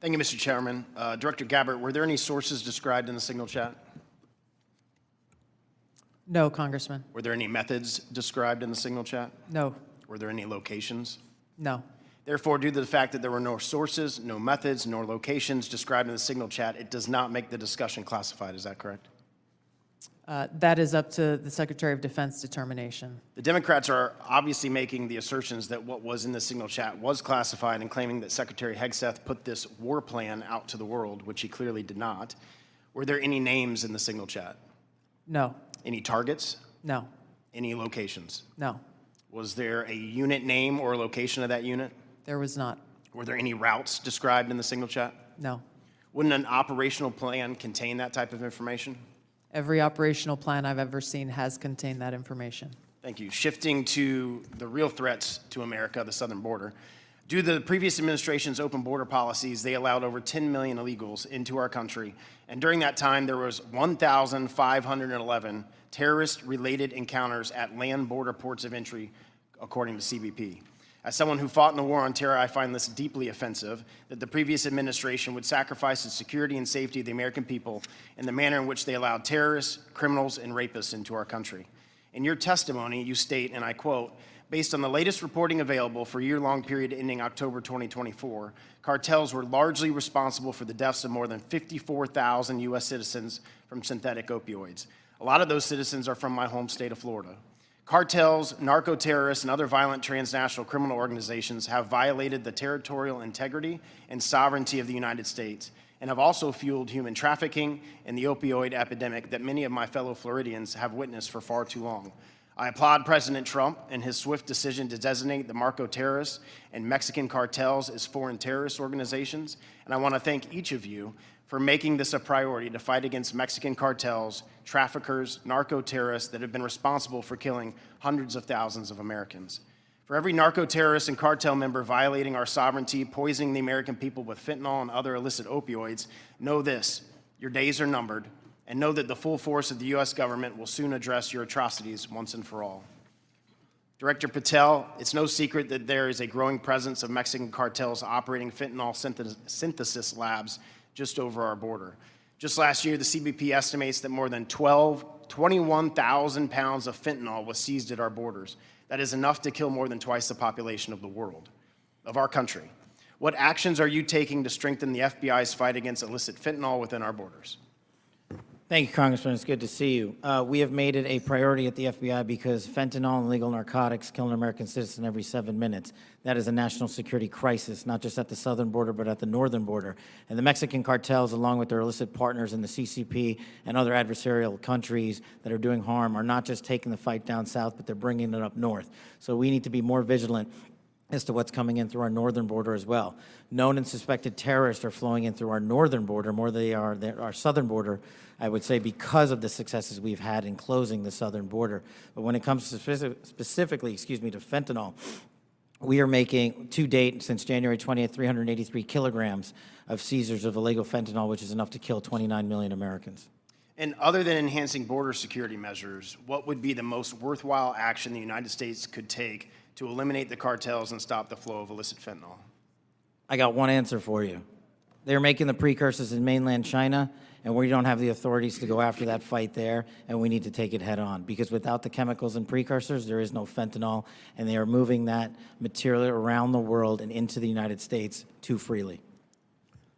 Thank you, Mr. Chairman. Director Gabbard, were there any sources described in the Signal chat? No, Congressman. Were there any methods described in the Signal chat? No. Were there any locations? No. Therefore, due to the fact that there were no sources, no methods, nor locations described in the Signal chat, it does not make the discussion classified. Is that correct? That is up to the Secretary of Defense determination. The Democrats are obviously making the assertions that what was in the Signal chat was classified and claiming that Secretary Hegseth put this war plan out to the world, which he clearly did not. Were there any names in the Signal chat? No. Any targets? No. Any locations? No. Was there a unit name or location of that unit? There was not. Were there any routes described in the Signal chat? No. Wouldn't an operational plan contain that type of information? Every operational plan I've ever seen has contained that information. Thank you. Shifting to the real threats to America, the southern border. Due to the previous administration's open border policies, they allowed over 10 million illegals into our country. And during that time, there was 1,511 terrorist-related encounters at land border ports of entry, according to CBP. As someone who fought in the war on terror, I find this deeply offensive, that the previous administration would sacrifice the security and safety of the American people in the manner in which they allowed terrorists, criminals, and rapists into our country. In your testimony, you state, and I quote, "Based on the latest reporting available for a year-long period ending October 2024, cartels were largely responsible for the deaths of more than 54,000 U.S. citizens from synthetic opioids. A lot of those citizens are from my home state of Florida. Cartels, narco-terrorists, and other violent transnational criminal organizations have violated the territorial integrity and sovereignty of the United States and have also fueled human trafficking and the opioid epidemic that many of my fellow Floridians have witnessed for far too long. I applaud President Trump and his swift decision to designate the narco-terrorists and Mexican cartels as foreign terrorist organizations, and I want to thank each of you for making this a priority to fight against Mexican cartels, traffickers, narco-terrorists that have been responsible for killing hundreds of thousands of Americans. For every narco-terrorist and cartel member violating our sovereignty, poisoning the American people with fentanyl and other illicit opioids, know this: your days are numbered, and know that the full force of the U.S. government will soon address your atrocities once and for all. Director Patel, it's no secret that there is a growing presence of Mexican cartels operating fentanyl synthesis labs just over our border. Just last year, the CBP estimates that more than 21,000 pounds of fentanyl was seized at our borders. That is enough to kill more than twice the population of the world, of our country. What actions are you taking to strengthen the FBI's fight against illicit fentanyl within our borders? Thank you, Congressman. It's good to see you. We have made it a priority at the FBI because fentanyl and illegal narcotics kill an American citizen every 7 minutes. That is a national security crisis, not just at the southern border, but at the northern border. And the Mexican cartels, along with their illicit partners in the CCP and other adversarial countries that are doing harm, are not just taking the fight down south, but they're bringing it up north. So we need to be more vigilant as to what's coming in through our northern border as well. Known and suspected terrorists are flowing in through our northern border more than they are our southern border, I would say, because of the successes we've had in closing the southern border. But when it comes to specifically to fentanyl, we are making, to date, since January 20th, 383 kilograms of seizures of illegal fentanyl, which is enough to kill 29 million Americans. And other than enhancing border security measures, what would be the most worthwhile action the United States could take to eliminate the cartels and stop the flow of illicit fentanyl? I got one answer for you. They're making the precursors in mainland China, and we don't have the authorities to go after that fight there, and we need to take it head on, because without the chemicals and precursors, there is no fentanyl, and they are moving that material around the world and into the United States too freely.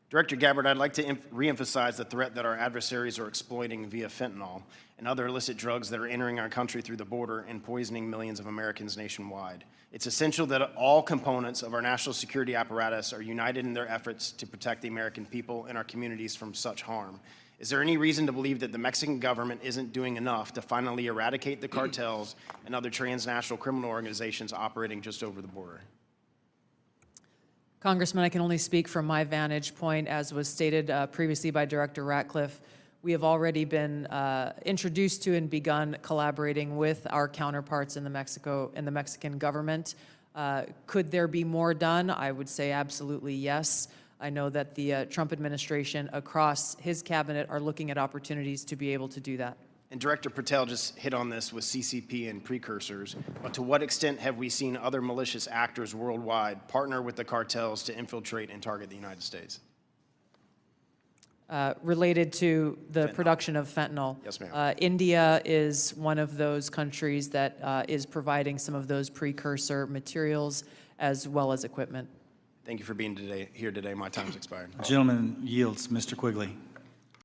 Director Gabbard, I'd like to reemphasize the threat that our adversaries are exploiting via fentanyl and other illicit drugs that are entering our country through the border and poisoning millions of Americans nationwide. It's essential that all components of our national security apparatus are united in their efforts to protect the American people and our communities from such harm. Is there any reason to believe that the Mexican government isn't doing enough to finally eradicate the cartels and other transnational criminal organizations operating just over the border? Congressman, I can only speak from my vantage point. As was stated previously by Director Ratcliffe, we have already been introduced to and begun collaborating with our counterparts in the Mexican government. Could there be more done? I would say absolutely yes. I know that the Trump administration across his cabinet are looking at opportunities to be able to do that. And Director Patel just hit on this with CCP and precursors, but to what extent have we seen other malicious actors worldwide partner with the cartels to infiltrate and target the United States? related to the production of fentanyl. Yes, ma'am. India is one of those countries that is providing some of those precursor materials as well as equipment. Thank you for being here today. My time's expired. The gentleman yields. Mr. Quigley.